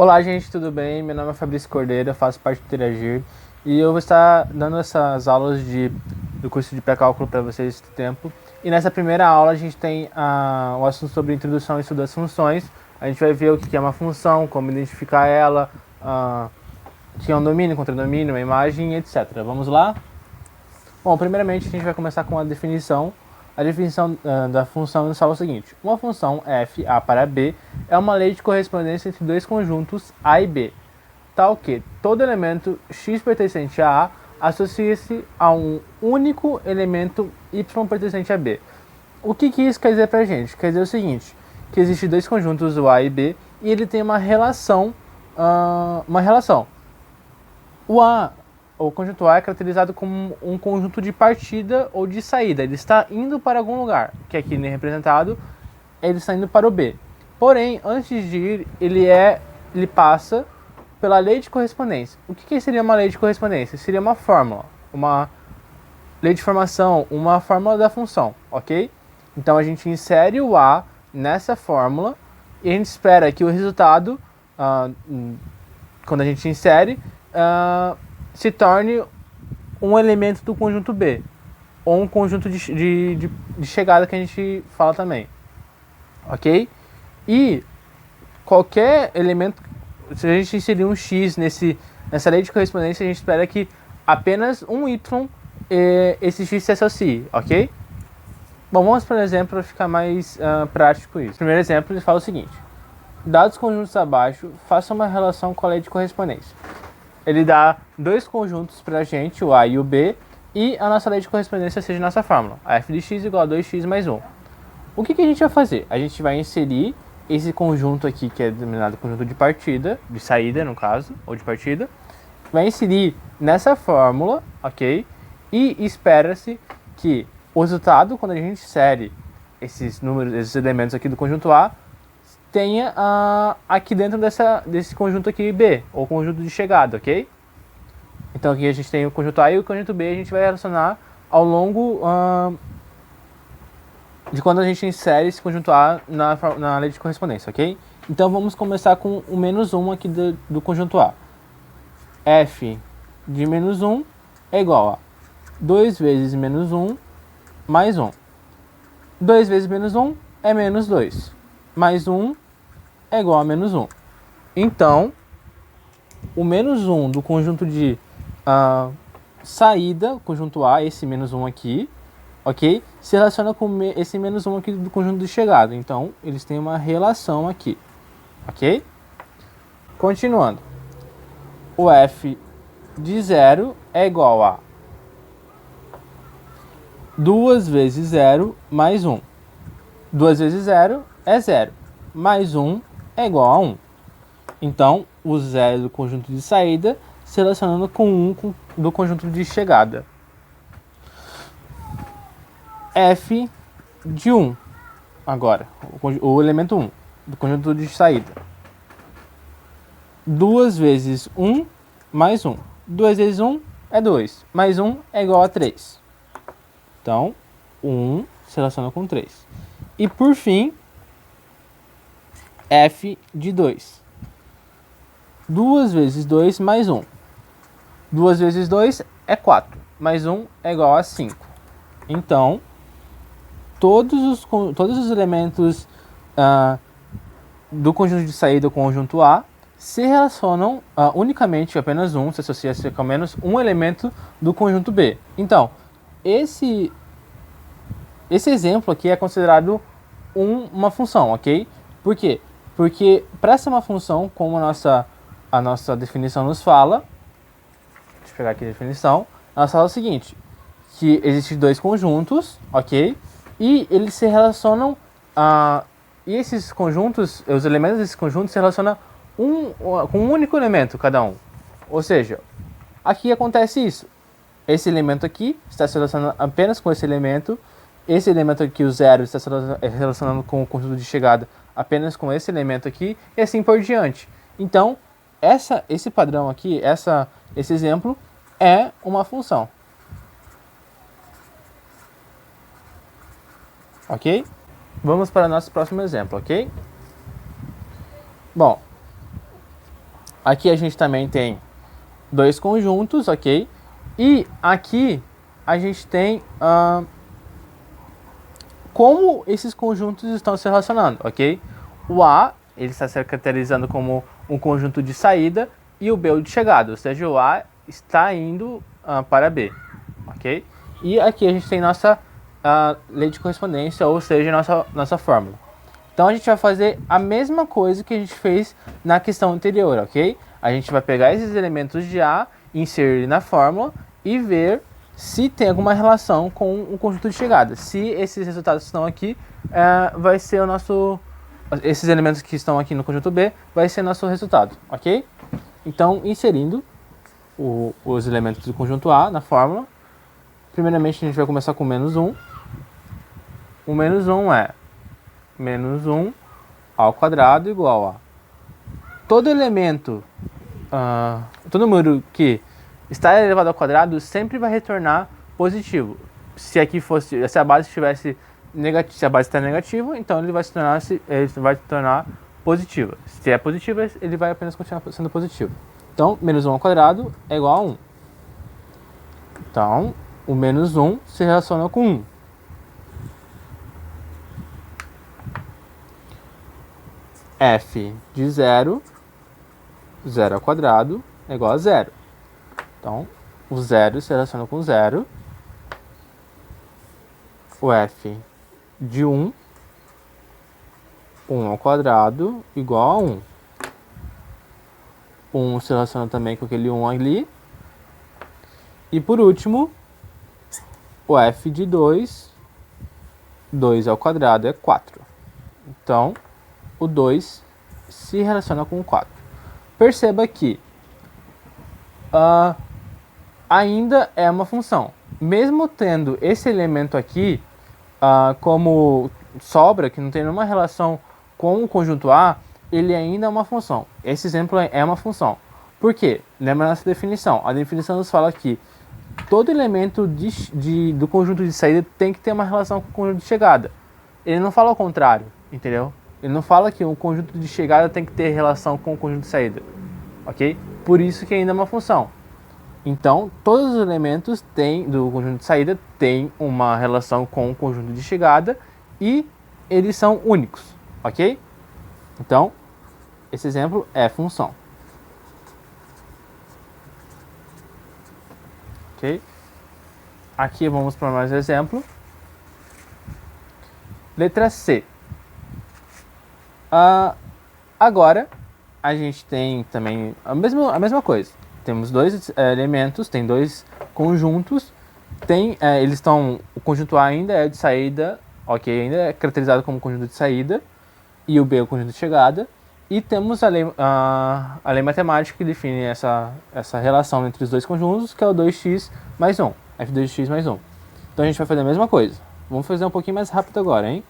Olá, gente, tudo bem? Meu nome é Fabrício Cordeiro, eu faço parte do Interagir e eu vou estar dando essas aulas do curso de pré-cálculo para vocês esse tempo. E nessa primeira aula a gente tem o assunto sobre introdução e estudo das funções. A gente vai ver o que é uma função, como identificar ela, o que é um domínio, contradomínio, uma imagem, etc. Vamos lá? Bom, primeiramente a gente vai começar com a definição. A definição da função nos fala o seguinte: uma função f, a para b, é uma lei de correspondência entre dois conjuntos a e b, tal que todo elemento x pertencente a associa-se a um único elemento y pertencente a b. O que isso quer dizer pra gente? Quer dizer o seguinte, que existem dois conjuntos, o a e b, e ele tem uma relação. O conjunto A é caracterizado como um conjunto de partida ou de saída. Ele está indo para algum lugar, que aqui é representado, ele está indo para o B. Porém, antes de ir, ele passa pela lei de correspondência. O que seria uma lei de correspondência? Seria uma fórmula, uma lei de formação, uma fórmula da função, ok? Então a gente insere o A nessa fórmula e a gente espera que o resultado, quando a gente insere, se torne um elemento do conjunto B, ou um conjunto de chegada que a gente fala também, ok? E qualquer elemento, se a gente inserir um x nessa lei de correspondência, a gente espera que apenas um y esse x se associe, ok? Bom, vamos para um exemplo para ficar mais prático isso. O primeiro exemplo ele fala o seguinte: dados conjuntos abaixo, faça uma relação com a lei de correspondência. Ele dá dois conjuntos para a gente, o A e o B, e a nossa lei de correspondência seja a nossa fórmula, a f de x igual a 2x mais 1. O que a gente vai fazer? A gente vai inserir esse conjunto aqui, que é denominado conjunto de partida, de saída no caso, ou de partida, vai inserir nessa fórmula, ok? E espera-se que o resultado, quando a gente insere esses números, esses elementos aqui do conjunto A, tenha aqui dentro desse conjunto aqui B, ou conjunto de chegada, ok? Então aqui a gente tem o conjunto A e o conjunto B, a gente vai relacionar ao longo de quando a gente insere esse conjunto A na lei de correspondência, ok? Então vamos começar com o menos 1 aqui do conjunto A. F de menos 1 é igual a 2 vezes menos 1 mais 1. 2 vezes menos 1 é menos 2. Mais 1 é igual a menos 1. Então, o menos 1 do conjunto de saída, conjunto A, esse menos 1 aqui, ok? Se relaciona com esse menos 1 aqui do conjunto de chegada. Então, eles têm uma relação aqui, ok? Continuando. O f de 0 é igual a 2 vezes 0 mais 1. 2 vezes 0 é 0. Mais 1 é igual a 1. Então, o 0 do conjunto de saída se relacionando com 1 do conjunto de chegada. F de 1, agora, o elemento 1 do conjunto de saída. 2 vezes 1 mais 1. 2 vezes 1 é 2. Mais 1 é igual a 3. Então, 1 se relaciona com 3. E por fim, f de 2. 2 vezes 2 mais 1. 2 vezes 2 é 4. Mais 1 é igual a 5. Então, todos os elementos do conjunto de saída do conjunto A se relacionam unicamente, apenas um, se associa com menos um elemento do conjunto B. Então, esse exemplo aqui é considerado uma função, ok? Por quê? Porque para ser uma função, como a nossa definição nos fala, deixa eu pegar aqui a definição, ela fala o seguinte, que existem dois conjuntos, ok? E eles se relacionam, e esses conjuntos, os elementos desses conjuntos se relacionam com um único elemento cada um. Ou seja, aqui acontece isso. Esse elemento aqui está se relacionando apenas com esse elemento aqui, o 0, está se relacionando com o conjunto de chegada apenas com esse elemento aqui, e assim por diante. Então, esse padrão aqui, esse exemplo, é uma função. Ok? Vamos para o nosso próximo exemplo, ok? Bom, Aqui a gente também tem dois conjuntos, ok? E aqui a gente tem como esses conjuntos estão se relacionando, ok? O A, ele está se caracterizando como um conjunto de saída e o B o de chegada, ou seja, o A está indo para B, ok? E aqui a gente tem nossa lei de correspondência, ou seja, nossa fórmula. Então a gente vai fazer a mesma coisa que a gente fez na questão anterior, ok? A gente vai pegar esses elementos de A, inserir na fórmula e ver se tem alguma relação com o conjunto de chegada. Se esses resultados estão aqui, vai ser o nosso... Esses elementos que estão aqui no conjunto B vai ser nosso resultado, ok? Então, inserindo os elementos do conjunto A na fórmula, primeiramente a gente vai começar com menos 1. O menos 1 é menos 1 ao quadrado igual a... Todo elemento, todo número que está elevado ao quadrado sempre vai retornar positivo. Se a base estivesse negativa, se a base está negativa, então ele vai se tornar positiva. Se é positiva, ele vai apenas continuar sendo positivo. Então, menos 1 ao quadrado é igual a 1. Então, o menos 1 se relaciona com 1. F de 0, 0 ao quadrado é igual a 0. Então, o 0 se relaciona com 0. O F de 1, 1 ao quadrado igual a 1. 1 se relaciona também com aquele 1 ali. E por último, o F de 2, 2 ao quadrado é 4. Então, o 2 se relaciona com o 4. Perceba que ainda é uma função. Mesmo tendo esse elemento aqui como sobra, que não tem nenhuma relação com o conjunto A, ele ainda é uma função. Esse exemplo é uma função. Por quê? Lembra nossa definição. A definição nos fala que todo elemento do conjunto de saída tem que ter uma relação com o conjunto de chegada. Ele não fala o contrário, entendeu? Ele não fala que o conjunto de chegada tem que ter relação com o conjunto de saída, ok? Por isso que ainda é uma função. Então, todos os elementos do conjunto de saída têm uma relação com o conjunto de chegada e eles são únicos, ok? Então, esse exemplo é função. Ok? Aqui vamos para mais um exemplo. Letra C. Agora, a gente tem também a mesma coisa. Temos dois elementos, tem dois conjuntos. O conjunto A ainda é de saída, ok? Ainda é caracterizado como conjunto de saída. E o B é o conjunto de chegada. E temos a lei matemática que define essa relação entre os dois conjuntos, que é o 2x mais 1. F2x mais 1. Então a gente vai fazer a mesma coisa. Vamos fazer um pouquinho mais rápido agora, hein?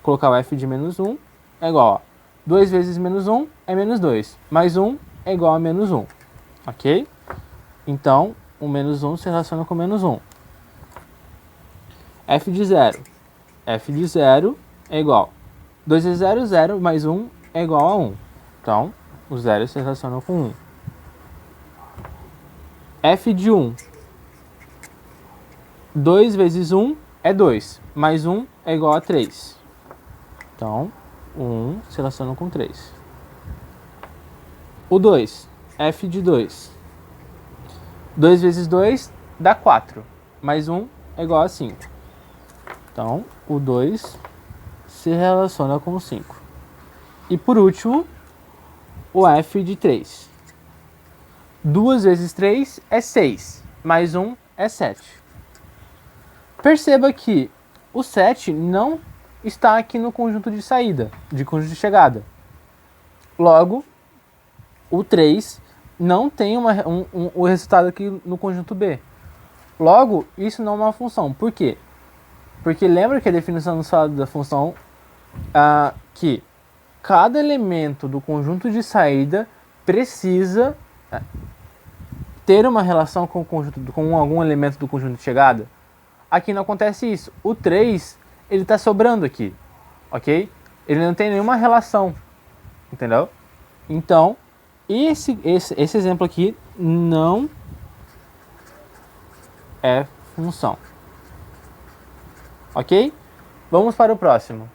Colocar o F de menos 1 é igual a 2 vezes menos 1 é menos 2. Mais 1 é igual a menos 1. Ok? Então, o menos 1 se relaciona com menos 1. F de 0. F de 0 é igual a 2 vezes 0, 0, mais 1 é igual a 1. Então, o 0 se relaciona com 1. F de 1. 2 vezes 1 é 2. Mais 1 é igual a 3. Então, o 1 se relaciona com 3. O 2. F de 2. 2 vezes 2 dá 4. Mais 1 é igual a 5. Então, o 2 se relaciona com 5. E por último, o F de 3. 2 vezes 3 é 6. Mais 1 é 7. Perceba que o 7 não está aqui no conjunto de saída, de conjunto de chegada. Logo, o 3 não tem o resultado aqui no conjunto B. Logo, isso não é uma função. Por quê? Porque lembra que a definição nos fala da função que cada elemento do conjunto de saída precisa ter uma relação com algum elemento do conjunto de chegada. Aqui não acontece isso. O 3, ele está sobrando aqui, ok? Ele não tem nenhuma relação, entendeu? Então, esse exemplo aqui não é função. Ok? Vamos para o próximo.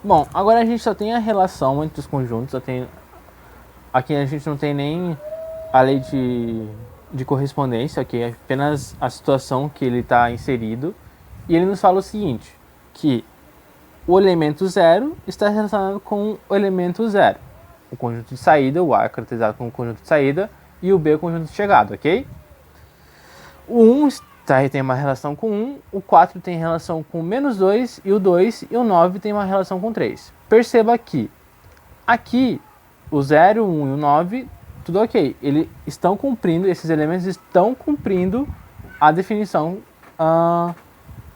Bom, agora a gente só tem a relação entre os conjuntos. Aqui a gente não tem nem a lei de correspondência, ok? É apenas a situação que ele está inserido. E ele nos fala o seguinte, que o elemento 0 está relacionado com o elemento 0. O conjunto de saída, o A é caracterizado como o conjunto de saída, e o B é o conjunto de chegada, ok? O 1 tem uma relação com 1, o 4 tem relação com menos 2, e o 2 e o 9 tem uma relação com 3. Perceba que aqui o 0, o 1 e o 9, tudo ok. Esses elementos estão cumprindo a definição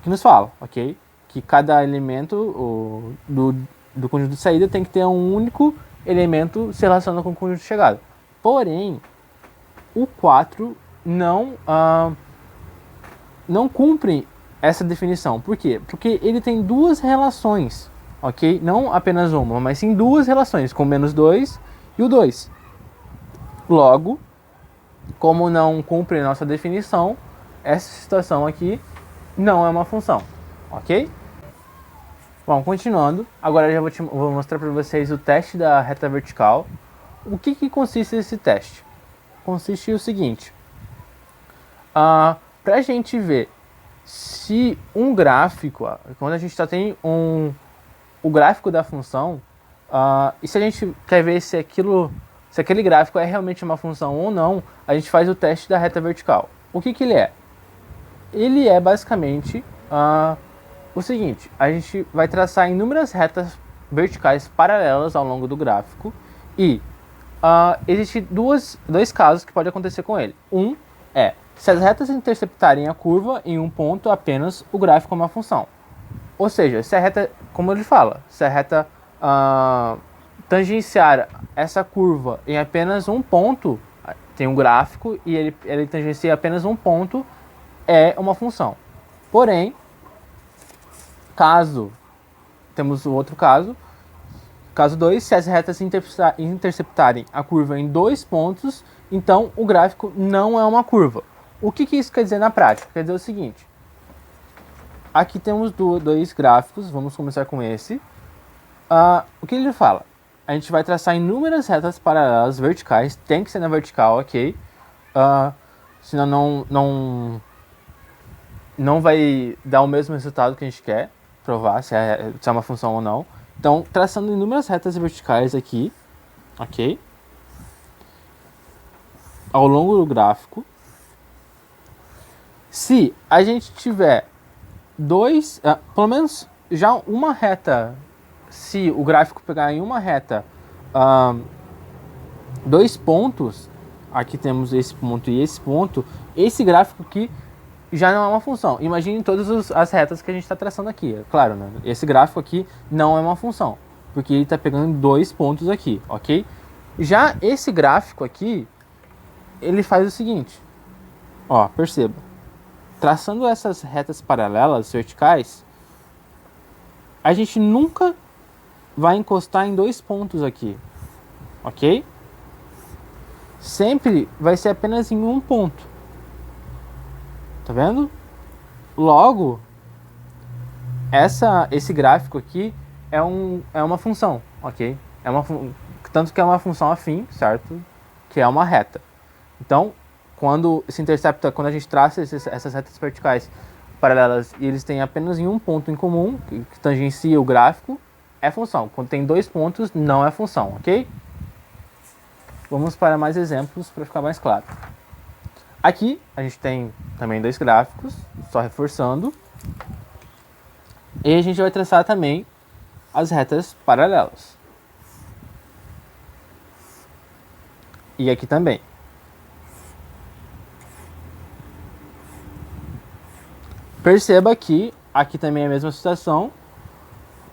que nos fala, ok? Que cada elemento do conjunto de saída tem que ter um único elemento se relacionando com o conjunto de chegada. Porém, o 4 não cumpre essa definição. Por quê? Porque ele tem duas relações, ok? Não apenas uma, mas sim duas relações, com menos 2 e o 2. Logo, como não cumpre nossa definição, essa situação aqui não é uma função, ok? Bom, continuando, agora eu já vou mostrar para vocês o teste da reta vertical. O que consiste esse teste? Consiste o seguinte, para a gente ver se um gráfico, quando a gente só tem o gráfico da função, e se a gente quer ver se aquele gráfico é realmente uma função ou não, a gente faz o teste da reta vertical. O que ele é? Ele é basicamente o seguinte, a gente vai traçar inúmeras retas verticais paralelas ao longo do gráfico e existem dois casos que pode acontecer com ele. Um é, se as retas interceptarem a curva em um ponto apenas, o gráfico é uma função. Ou seja, se a reta, como ele fala, se a reta tangenciar essa curva em apenas um ponto, tem um gráfico e ele tangencia apenas um ponto, é uma função. Porém, temos o outro caso 2, se as retas interceptarem a curva em 2 pontos, então o gráfico não é uma curva. O que isso quer dizer na prática? Quer dizer o seguinte, aqui temos dois gráficos, vamos começar com esse. O que ele fala? A gente vai traçar inúmeras retas paralelas verticais, tem que ser na vertical, ok? Senão não vai dar o mesmo resultado que a gente quer provar, se é uma função ou não. Então, traçando inúmeras retas verticais aqui, ok? Ao longo do gráfico. Se a gente tiver pelo menos já uma reta, se o gráfico pegar em uma reta 2 pontos, aqui temos esse ponto e esse ponto, esse gráfico aqui já não é uma função. Imagine todas as retas que a gente está traçando aqui, é claro, né? Esse gráfico aqui não é uma função, porque ele está pegando 2 pontos aqui, ok? Já esse gráfico aqui, ele faz o seguinte, perceba, traçando essas retas paralelas verticais, a gente nunca vai encostar em 2 pontos aqui, ok? Sempre vai ser apenas em um ponto. Tá vendo? Logo, esse gráfico aqui é uma função, ok? Tanto que é uma função afim, certo? Que é uma reta. Então, quando a gente traça essas retas verticais paralelas e eles têm apenas em um ponto em comum, que tangencia o gráfico, é função. Quando tem 2 pontos, não é função, ok? Vamos para mais exemplos para ficar mais claro. Aqui a gente tem também 2 gráficos, só reforçando. E a gente vai traçar também as retas paralelas. E aqui também. Perceba que aqui também é a mesma situação.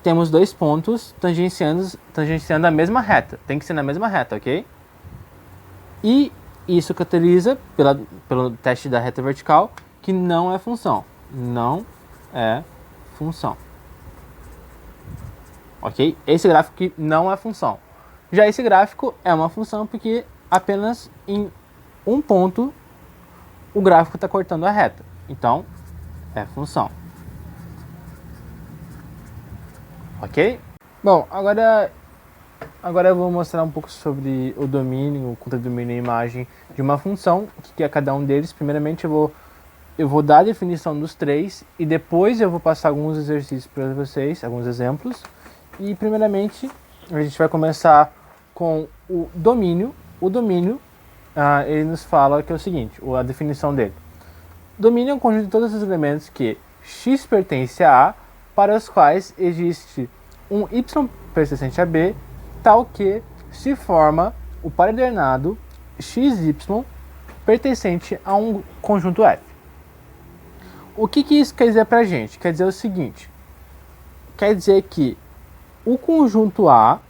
Temos 2 pontos tangenciando a mesma reta. Tem que ser na mesma reta, ok? E isso caracteriza, pelo teste da reta vertical, que não é função. Não é função. Ok? Esse gráfico aqui não é função. Já esse gráfico é uma função porque apenas em um ponto o gráfico está cortando a reta. Então, é função. Ok? Bom, agora eu vou mostrar um pouco sobre o domínio, o contradomínio e a imagem de uma função, o que é cada um deles. Primeiramente, eu vou dar a definição dos três e depois eu vou passar alguns exercícios para vocês, alguns exemplos. E primeiramente, a gente vai começar com o domínio. O domínio, ele nos fala que é o seguinte, a definição dele. Domínio é um conjunto de todos os elementos que x pertence a A, para os quais existe um y pertencente a B, tal que se forma o par ordenado xy pertencente a um conjunto F. O que isso quer dizer pra gente? Quer dizer o seguinte, quer dizer que o conjunto A,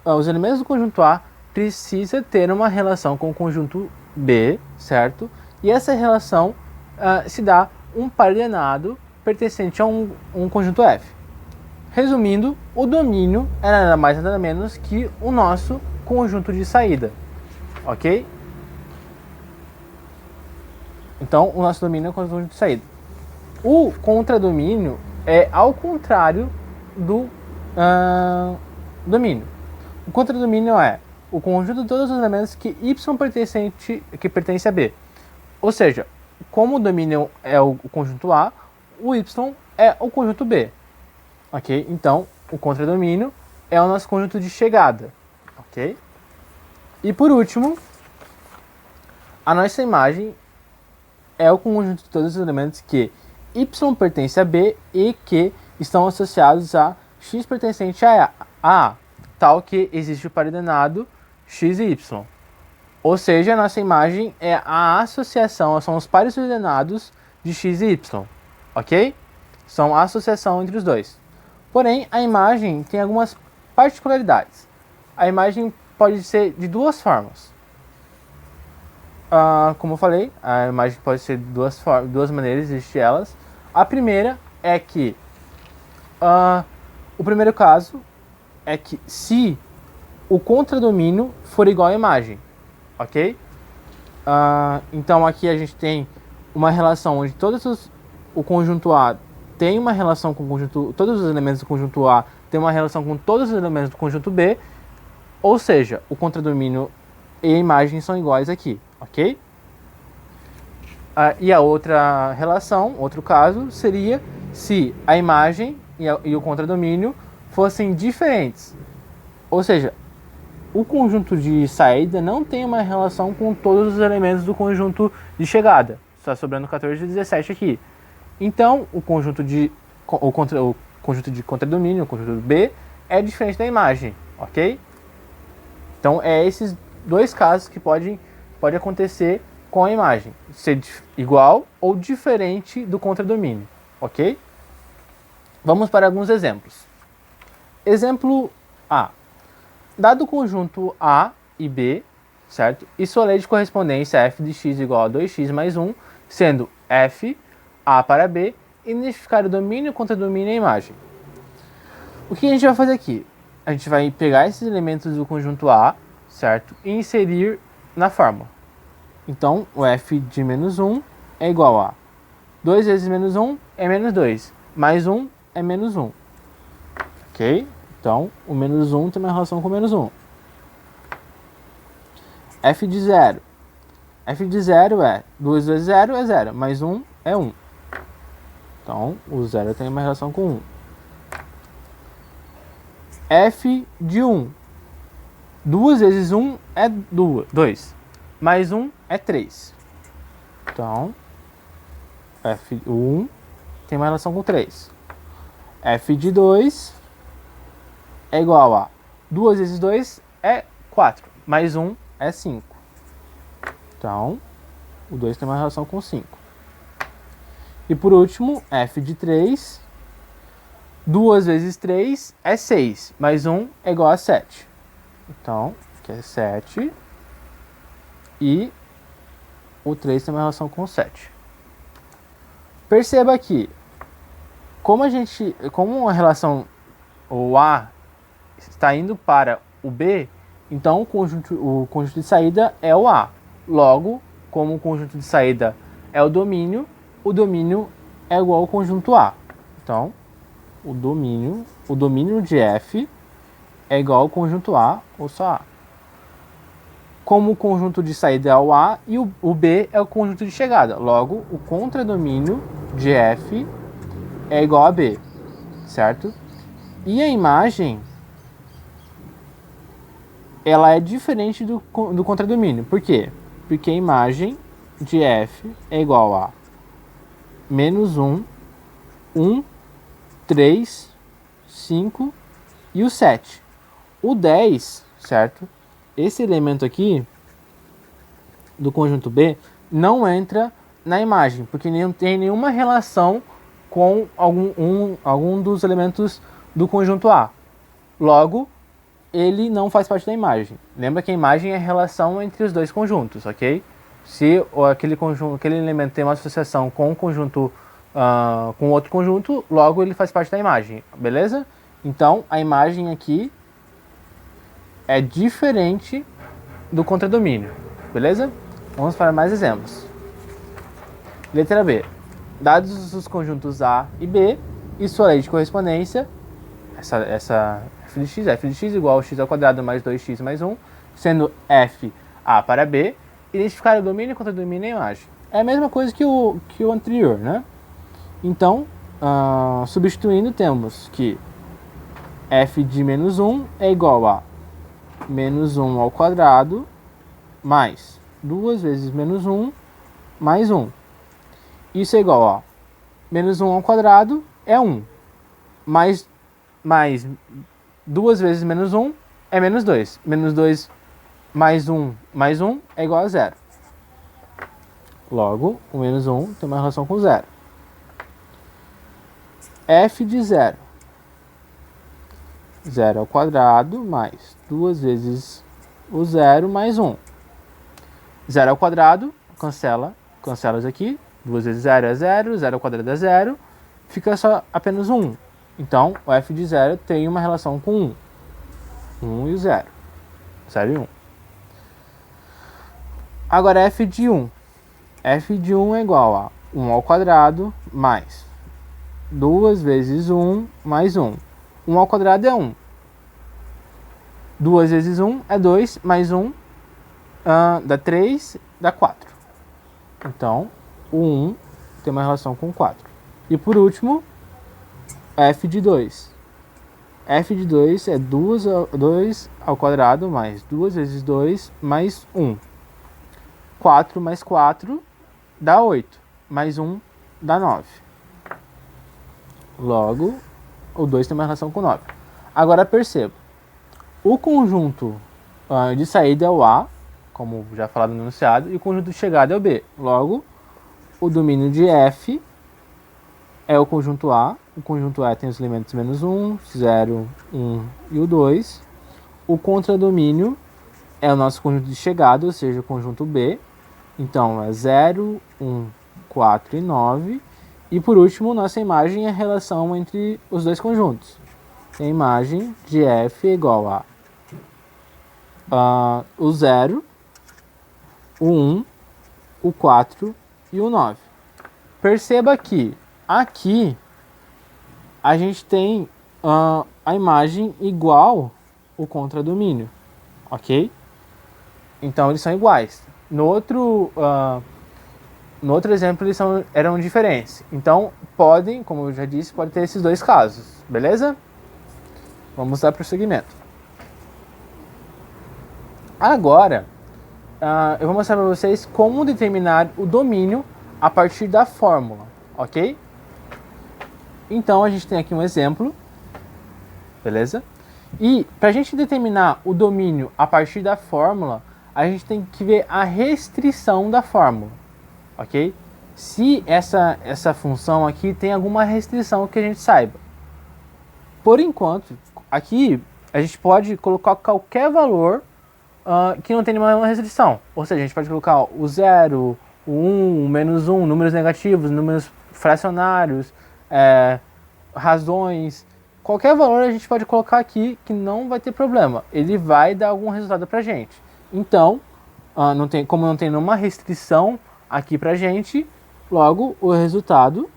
os elementos do conjunto A precisa ter uma relação com o conjunto B, certo? E essa relação se dá um par ordenado pertencente a um conjunto F. Resumindo, o domínio é nada mais nada menos que o nosso conjunto de saída, ok? Então, o nosso domínio é o conjunto de saída. O contradomínio é ao contrário do domínio. O contradomínio é o conjunto de todos os elementos que y pertence a B. Ou seja, como o domínio é o conjunto A, o y é o conjunto B. Ok? Então, o contradomínio é o nosso conjunto de chegada. Ok? E por último, a nossa imagem é o conjunto de todos os elementos que y pertence a B e que estão associados a x pertencente a A, tal que existe o par ordenado x e y. Ou seja, a nossa imagem é a associação, são os pares ordenados de x e y. Ok? São a associação entre os dois. Porém, a imagem tem algumas particularidades. A imagem pode ser de duas formas. Como eu falei, a imagem pode ser de duas maneiras, existem elas. A primeira é que, o primeiro caso é que se o contradomínio for igual à imagem, ok? Então aqui a gente tem uma relação onde o conjunto A tem uma relação com o conjunto, todos os elementos do conjunto A tem uma relação com todos os elementos do conjunto B, ou seja, o contradomínio e a imagem são iguais aqui, ok? E a outra relação, outro caso, seria se a imagem e o contradomínio fossem diferentes, ou seja, o conjunto de saída não tem uma relação com todos os elementos do conjunto de chegada, está sobrando 14 e 17 aqui. Então, o conjunto de contradomínio, o conjunto B, é diferente da imagem, ok? Então, é esses dois casos que pode acontecer com a imagem, ser igual ou diferente do contradomínio, ok? Vamos para alguns exemplos. Exemplo A. Dado o conjunto A e B, certo? E sua lei de correspondência f de x igual a 2x mais 1, sendo f A para B, identificar o domínio, contradomínio e a imagem. O que a gente vai fazer aqui? A gente vai pegar esses elementos do conjunto A, certo? E inserir na fórmula. Então, o f de menos 1 é igual a 2 vezes menos 1 é menos 2, mais 1 é menos 1. Ok? Então, o menos 1 tem uma relação com o menos 1. f de 0. f de 0 é 2 vezes 0 é 0, mais 1 é 1. Então, o 0 tem uma relação com 1. f de 1. 2 vezes 1 é 2. Mais 1 é 3. Então, f1 tem uma relação com 3. f de 2 é igual a 2 vezes 2 é 4. Mais 1 é 5. Então, o 2 tem uma relação com 5. E por último, f de 3. 2 vezes 3 é 6. Mais 1 é igual a 7. Então, aqui é 7. E o 3 tem uma relação com 7. Perceba que, como a relação, o A está indo para o B, Então o conjunto de saída é o A. Logo, como o conjunto de saída é o domínio é igual ao conjunto A. Então, o domínio de F é igual ao conjunto A ou só A. Como o conjunto de saída é o A e o B é o conjunto de chegada. Logo, o contradomínio de F é igual a B, certo? E a imagem, ela é diferente do contradomínio. Por quê? Porque a imagem de F é igual a menos 1, 1, 3, 5 e o 7. O 10, certo? Esse elemento aqui do conjunto B não entra na imagem, porque não tem nenhuma relação com algum dos elementos do conjunto A. Logo, ele não faz parte da imagem. Lembra que a imagem é a relação entre os dois conjuntos, ok? Se aquele elemento tem uma associação com um conjunto, com outro conjunto, logo ele faz parte da imagem, beleza? Então, a imagem aqui é diferente do contradomínio, beleza? Vamos para mais exemplos. Letra B. Dados os conjuntos A e B e sua lei de correspondência, essa f de x igual a x ao quadrado mais 2x mais 1, sendo f A para B, identificar o domínio e contradomínio e a imagem. É a mesma coisa que o anterior, né? Então, substituindo, temos que f de menos 1 é igual a menos 1 ao quadrado mais 2 vezes menos 1 mais 1. Isso é igual a menos 1 ao quadrado é 1, mais 2 vezes menos 1 é menos 2. Menos 2 mais 1 é igual a 0. Logo, o menos 1 tem uma relação com 0. F de 0. 0 ao quadrado mais 2 vezes o 0 mais 1. 0 ao quadrado, cancela isso aqui. 2 vezes 0 é 0, 0 ao quadrado é 0. Fica só apenas 1. Então, o f de 0 tem uma relação com 1. 1 e o 0. 0 e 1. Agora, f de 1. F de 1 é igual a 1 ao quadrado mais 2 vezes 1 mais 1. 1 ao quadrado é 1. 2 vezes 1 é 2, mais 1 dá 3, dá 4. Então, o 1 tem uma relação com 4. E por último, f de 2. F de 2 é 2 ao quadrado mais 2 vezes 2 mais 1. 4 mais 4 dá 8, mais 1 dá 9. Logo, o 2 tem uma relação com 9. Agora perceba, o conjunto de saída é o A, como já falado no enunciado, e o conjunto de chegada é o B. Logo, o domínio de F é o conjunto A. O conjunto A tem os elementos menos 1, 0, 1 e o 2. O contradomínio é o nosso conjunto de chegada, ou seja, o conjunto B. Então, é 0, 1, 4 e 9. E por último, nossa imagem é a relação entre os dois conjuntos. A imagem de F é igual a o 0, o 1, o 4 e o 9. Perceba que aqui a gente tem a imagem igual o contradomínio, ok? Então eles são iguais. No outro exemplo eles eram diferentes. Então podem, como eu já disse, pode ter esses dois casos, beleza? Vamos dar prosseguimento. Agora, eu vou mostrar para vocês como determinar o domínio a partir da fórmula, ok? Então, a gente tem aqui um exemplo, beleza? E para a gente determinar o domínio a partir da fórmula, a gente tem que ver a restrição da fórmula, ok? Se essa função aqui tem alguma restrição que a gente saiba. Por enquanto, aqui a gente pode colocar qualquer valor que não tem nenhuma restrição. Ou seja, a gente pode colocar o 0, o 1, o menos 1, números negativos, números fracionários, razões, qualquer valor a gente pode colocar aqui que não vai ter problema. Ele vai dar algum resultado pra gente. Então, como não tem nenhuma restrição aqui pra gente, logo o resultado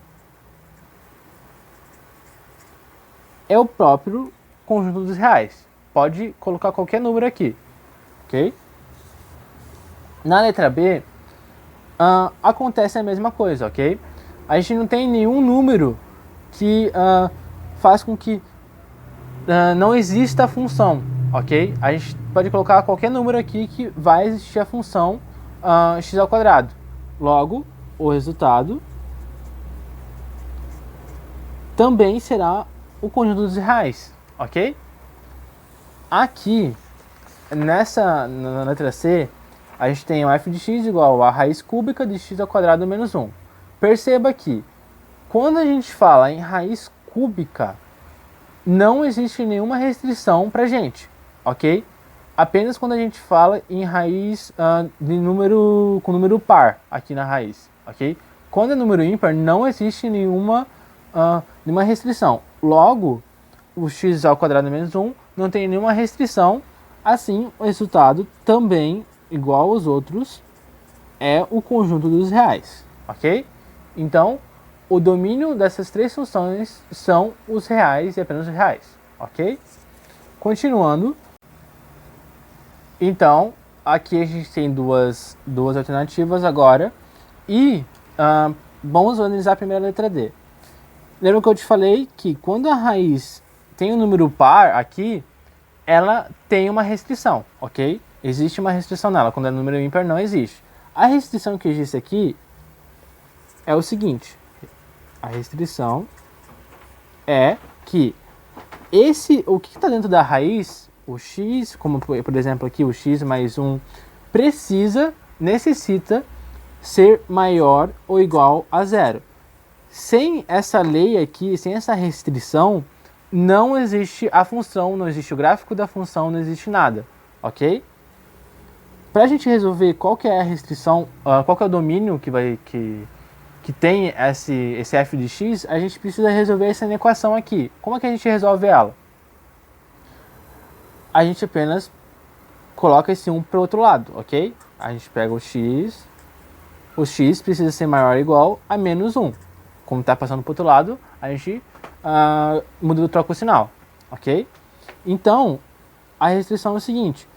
é o próprio conjunto dos reais. Pode colocar qualquer número aqui, ok? Na letra B, acontece a mesma coisa, ok? A gente não tem nenhum número que faz com que não exista a função, ok? A gente pode colocar qualquer número aqui que vai existir a função x ao quadrado. Logo, o resultado também será o conjunto dos reais, ok? Aqui, na letra C, a gente tem o f de x igual a raiz cúbica de x ao quadrado menos 1. Perceba que, quando a gente fala em raiz cúbica, não existe nenhuma restrição pra gente, ok? Apenas quando a gente fala em raiz com número par aqui na raiz, ok? Quando é número ímpar, não existe nenhuma restrição. Logo, o x ao quadrado menos 1 não tem nenhuma restrição, assim o resultado também, igual aos outros, é o conjunto dos reais, ok? Então, o domínio dessas três funções são os reais e apenas os reais, ok? Continuando, então, aqui a gente tem duas alternativas agora, e vamos analisar a primeira letra D. Lembra que eu te falei que quando a raiz tem um número par aqui, ela tem uma restrição, ok? Existe uma restrição nela, quando é número ímpar não existe. A restrição que existe aqui é o seguinte: a restrição é que o que está dentro da raiz, o x, como por exemplo aqui o x mais 1, necessita ser maior ou igual a zero. Sem essa lei aqui, sem essa restrição, não existe a função, não existe o gráfico da função, não existe nada, ok? Para a gente resolver qual que é a restrição, qual que é o domínio que tem esse f de x, a gente precisa resolver essa equação aqui. Como é que a gente resolve ela? A gente apenas coloca esse 1 para o outro lado, ok? A gente pega o x precisa ser maior ou igual a menos 1. Como está passando para o outro lado, a gente troca o sinal, ok? Então, a restrição é o seguinte,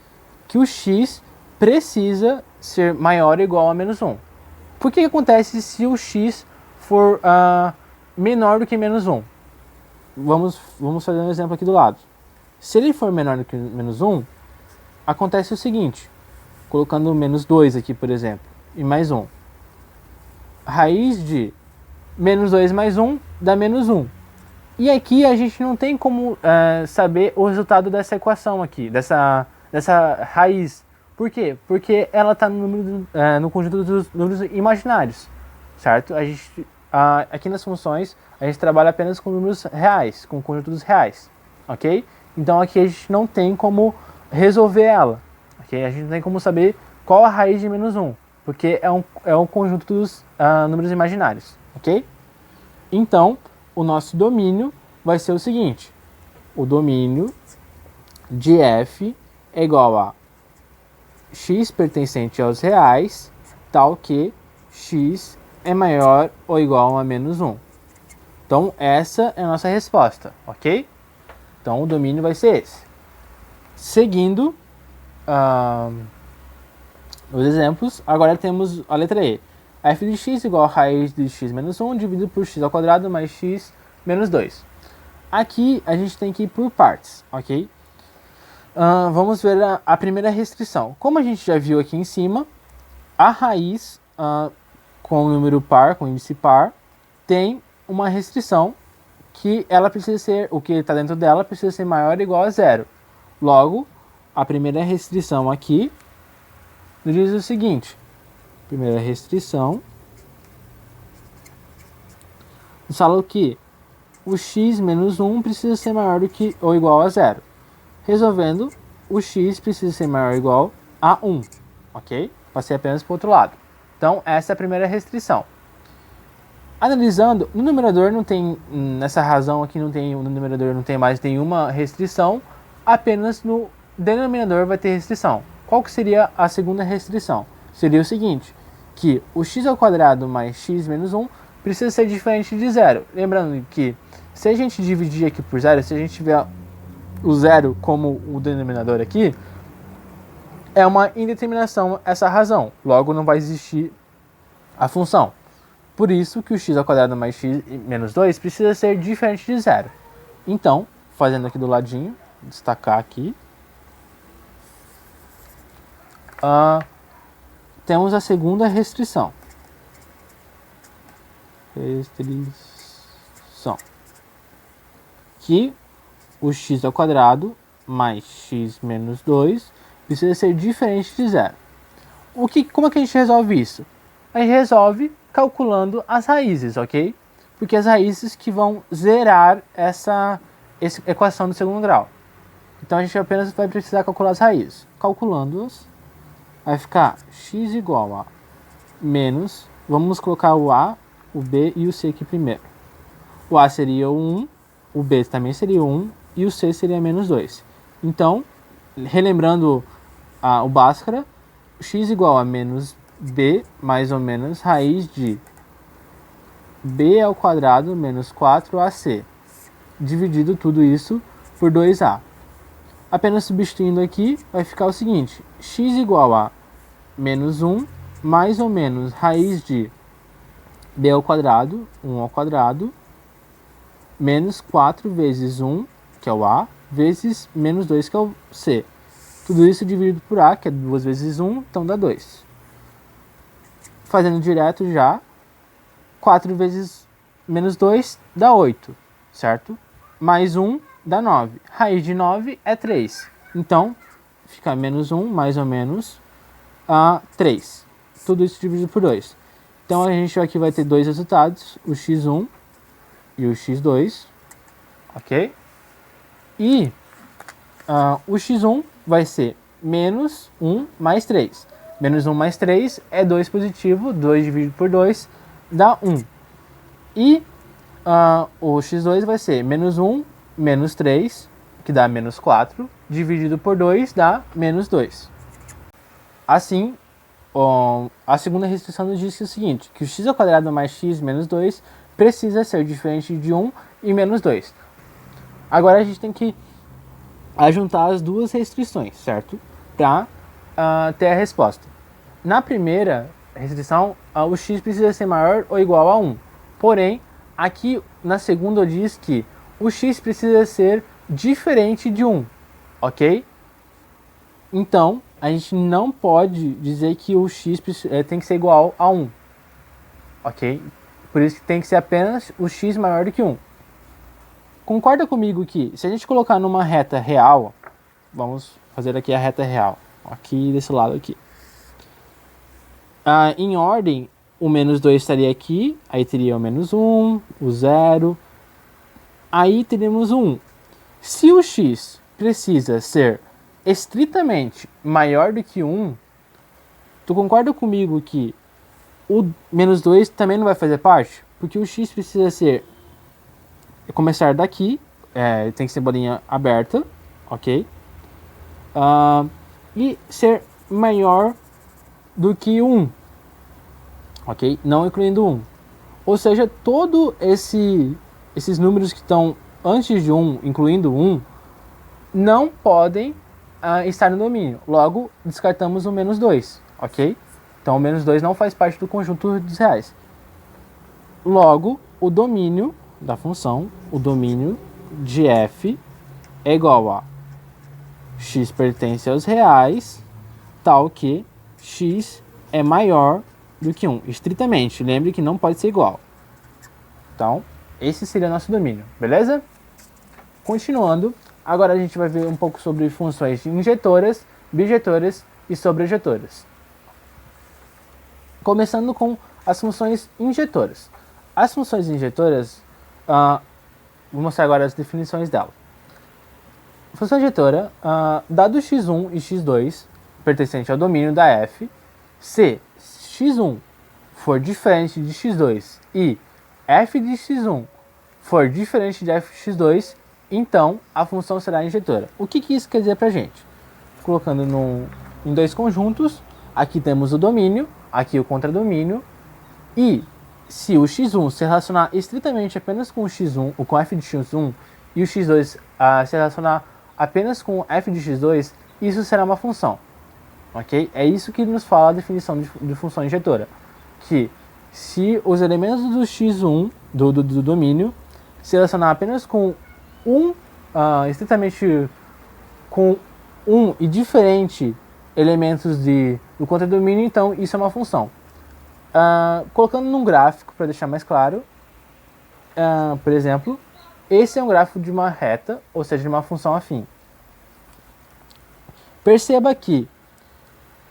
que o x precisa ser maior ou igual a menos 1. Por que acontece se o x for menor do que menos 1? Vamos fazer um exemplo aqui do lado. Se ele for menor do que menos 1, acontece o seguinte, colocando menos 2 aqui, por exemplo, e mais 1. Raiz de menos 2 mais 1 dá menos 1. E aqui a gente não tem como saber o resultado dessa equação aqui, dessa raiz. Por quê? Porque ela está no conjunto dos números imaginários, certo? Aqui nas funções a gente trabalha apenas com números reais, com o conjunto dos reais, ok? Então aqui a gente não tem como resolver ela, ok? A gente não tem como saber qual a raiz de menos 1, porque é um conjunto dos números imaginários, ok? Então, o nosso domínio vai ser o seguinte: o domínio de f é igual a x pertencente aos reais, tal que x é maior ou igual a menos 1. Então, essa é a nossa resposta, ok? Então, o domínio vai ser esse. Seguindo os exemplos, agora temos a letra E. F de x igual a raiz de x menos 1 dividido por x ao quadrado mais x menos 2. Aqui a gente tem que ir por partes, ok? Vamos ver a primeira restrição. Como a gente já viu aqui em cima, a raiz com número par, com índice par, tem uma restrição que ela precisa ser, o que está dentro dela precisa ser maior ou igual a zero. Logo, a primeira restrição aqui diz o seguinte: primeira restrição nos fala que o x menos 1 precisa ser maior do que ou igual a zero. Resolvendo, o x precisa ser maior ou igual a 1, ok? Passei apenas para o outro lado. Então, essa é a primeira restrição. Analisando, no numerador não tem, nessa razão aqui no numerador não tem mais nenhuma restrição, apenas no denominador vai ter restrição. Qual que seria a segunda restrição? Seria o seguinte, que o x² mais x menos 1 precisa ser diferente de zero. Lembrando que se a gente dividir aqui por zero, se a gente tiver o zero como o denominador aqui, é uma indeterminação essa razão, logo não vai existir a função. Por isso que o x² mais x menos 2 precisa ser diferente de zero. Então, fazendo aqui do ladinho, destacar aqui, temos a segunda restrição. Que o x² mais x menos 2 precisa ser diferente de zero. Como é que a gente resolve isso? A gente resolve calculando as raízes, ok? Porque as raízes que vão zerar essa equação do segundo grau. Então a gente apenas vai precisar calcular as raízes. Calculando-as, vai ficar x igual a menos, vamos colocar o a, o b e o c aqui primeiro. O a seria o 1, o b também seria o 1 e o c seria menos 2. Então, relembrando o Bhaskara, x igual a menos b mais ou menos raiz de b² menos 4ac, dividido tudo isso por 2a. Apenas substituindo aqui, vai ficar o seguinte, x igual a menos 1 mais ou menos raiz de b², 1², menos 4 vezes 1, que é o a, vezes menos 2, que é o c. Tudo isso dividido por a, que é 2 vezes 1, então dá 2. Fazendo direto já, 4 vezes menos 2 dá 8, certo? Mais 1 dá 9. Raiz de 9 é 3. Então, fica menos 1 mais ou menos 3. Tudo isso dividido por 2. Então, a gente aqui vai ter dois resultados, o x1 e o x2, ok? E o x1 vai ser menos 1 mais 3. Menos 1 mais 3 é 2 positivo, 2 dividido por 2 dá 1. E o x2 vai ser menos 1 menos 3, que dá menos 4, dividido por 2 dá menos 2. Assim, a segunda restrição nos diz que é o seguinte, que o x² mais x menos 2 precisa ser diferente de 1 e menos 2. Agora a gente tem que ajuntar as duas restrições, certo? Para ter a resposta. Na primeira restrição, o x precisa ser maior ou igual a 1. Porém, aqui na segunda diz que o x precisa ser diferente de 1, ok? Então, a gente não pode dizer que o x tem que ser igual a 1, ok? Por isso que tem que ser apenas o x maior do que 1. Concorda comigo que se a gente colocar numa reta real, vamos fazer aqui a reta real, aqui desse lado aqui. Em ordem, o menos 2 estaria aqui, aí teria o menos 1, o 0, aí teríamos o 1. Se o x precisa ser estritamente maior do que 1, tu concorda comigo que o menos 2 também não vai fazer parte? Porque o x precisa começar daqui, tem que ser bolinha aberta, ok? E ser maior do que 1, ok? Não incluindo 1. Ou seja, todos esses números que estão antes de 1, incluindo 1, não podem estar no domínio. Logo, descartamos o menos 2, ok? Então, o menos 2 não faz parte do conjunto dos reais. Logo, o domínio da função, o domínio de f é igual a x pertence aos reais, tal que x é maior do que 1. Estritamente, lembre que não pode ser igual. Então, esse seria o nosso domínio, beleza? Continuando, agora a gente vai ver um pouco sobre funções injetoras, bijetoras e sobrejetoras. Começando com as funções injetoras. As funções injetoras, vou mostrar agora as definições dela. Função injetora, dado x1 e x2 pertencente ao domínio da f, se x1 for diferente de x2 e f de x1 for diferente de f de x2, então a função será injetora. O que isso quer dizer pra gente? Colocando em dois conjuntos, aqui temos o domínio, aqui o contradomínio, e se o x1 se relacionar estritamente apenas com o x1, ou com f de x1, e o x2 se relacionar apenas com f de x2, isso será uma função. Ok? É isso que nos fala a definição de função injetora. Que se os elementos do x1, do domínio, se relacionar apenas com estritamente com e diferente elementos do contradomínio, então isso é uma função. Colocando num gráfico para deixar mais claro, por exemplo, esse é um gráfico de uma reta, ou seja, de uma função afim. Perceba que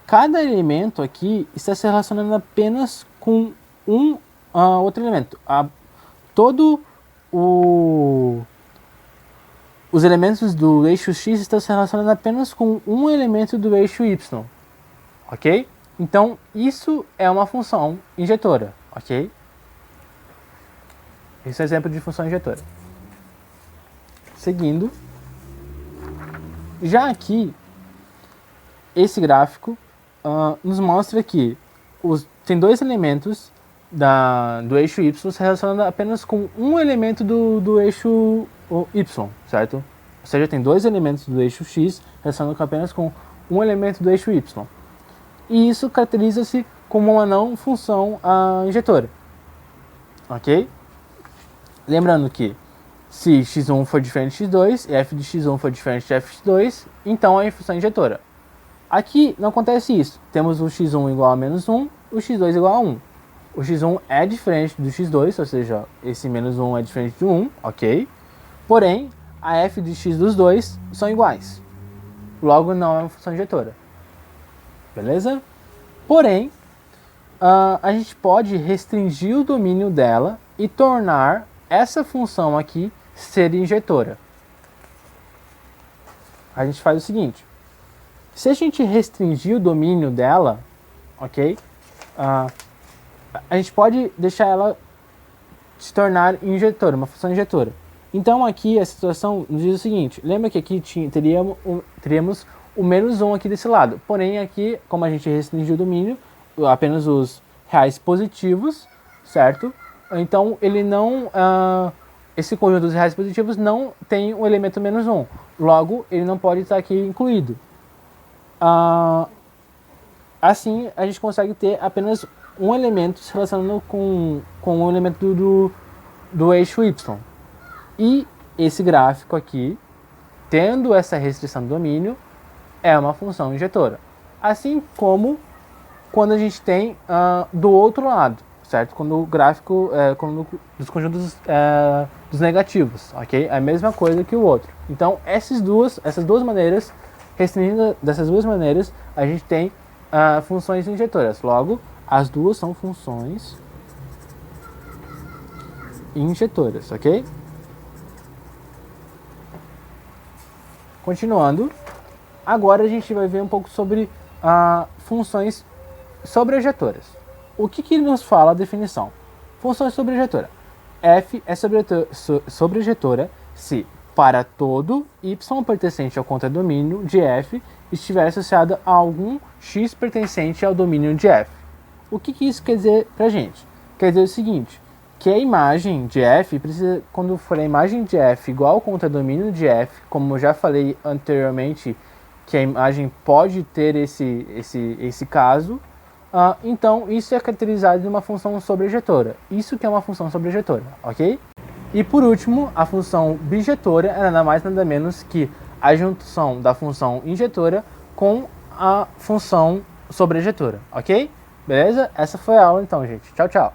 cada elemento aqui está se relacionando apenas com outro elemento. Os elementos do eixo x estão se relacionando apenas com um elemento do eixo y. Ok? Então, isso é uma função injetora. Ok? Esse é um exemplo de função injetora. Seguindo. Já aqui, esse gráfico nos mostra que tem dois elementos do eixo y se relacionando apenas com um elemento do eixo y, certo? Ou seja, tem dois elementos do eixo x relacionando apenas com um elemento do eixo y. E isso caracteriza-se como uma não função injetora. Ok? Lembrando que se x1 for diferente de x2 e f de x1 for diferente de f de x2, então é função injetora. Aqui não acontece isso. Temos o x1 igual a menos 1, o x2 igual a 1. O x1 é diferente do x2, ou seja, esse menos 1 é diferente de 1, ok? Porém, a f de x dos dois são iguais. Logo, não é uma função injetora. Beleza? Porém, a gente pode restringir o domínio dela e tornar essa função aqui ser injetora. A gente faz o seguinte. Se a gente restringir o domínio dela, ok? A gente pode deixar ela se tornar injetora, uma função injetora. Então aqui a situação nos diz o seguinte. Lembra que aqui teríamos o menos 1 aqui desse lado. Porém aqui, como a gente restringiu o domínio, apenas os reais positivos, certo? Então ele não... esse conjunto dos reais positivos não tem o elemento menos 1. Logo, ele não pode estar aqui incluído. Assim, a gente consegue ter apenas um elemento se relacionando com um elemento do eixo y. E esse gráfico aqui, tendo essa restrição do domínio, é uma função injetora. Assim como quando a gente tem do outro lado, certo? Quando o gráfico dos conjuntos dos negativos, ok? É a mesma coisa que o outro. Então, essas duas maneiras, restringindo dessas duas maneiras, a gente tem funções injetoras. Logo, as duas são funções injetoras, ok? Continuando, agora a gente vai ver um pouco sobre funções sobrejetoras. O que nos fala a definição? Funções sobrejetora. F é sobrejetora se para todo y pertencente ao contradomínio de f estiver associado a algum x pertencente ao domínio de f. O que isso quer dizer pra gente? Quer dizer o seguinte, que a imagem de f precisa, quando for a imagem de f igual ao contradomínio de f, como eu já falei anteriormente, que a imagem pode ter esse caso, então isso é caracterizado de uma função sobrejetora. Isso que é uma função sobrejetora, ok? E por último, a função bijetora é nada mais nada menos que a junção da função injetora com a função sobrejetora, ok? Beleza? Essa foi a aula então, gente. Tchau, tchau.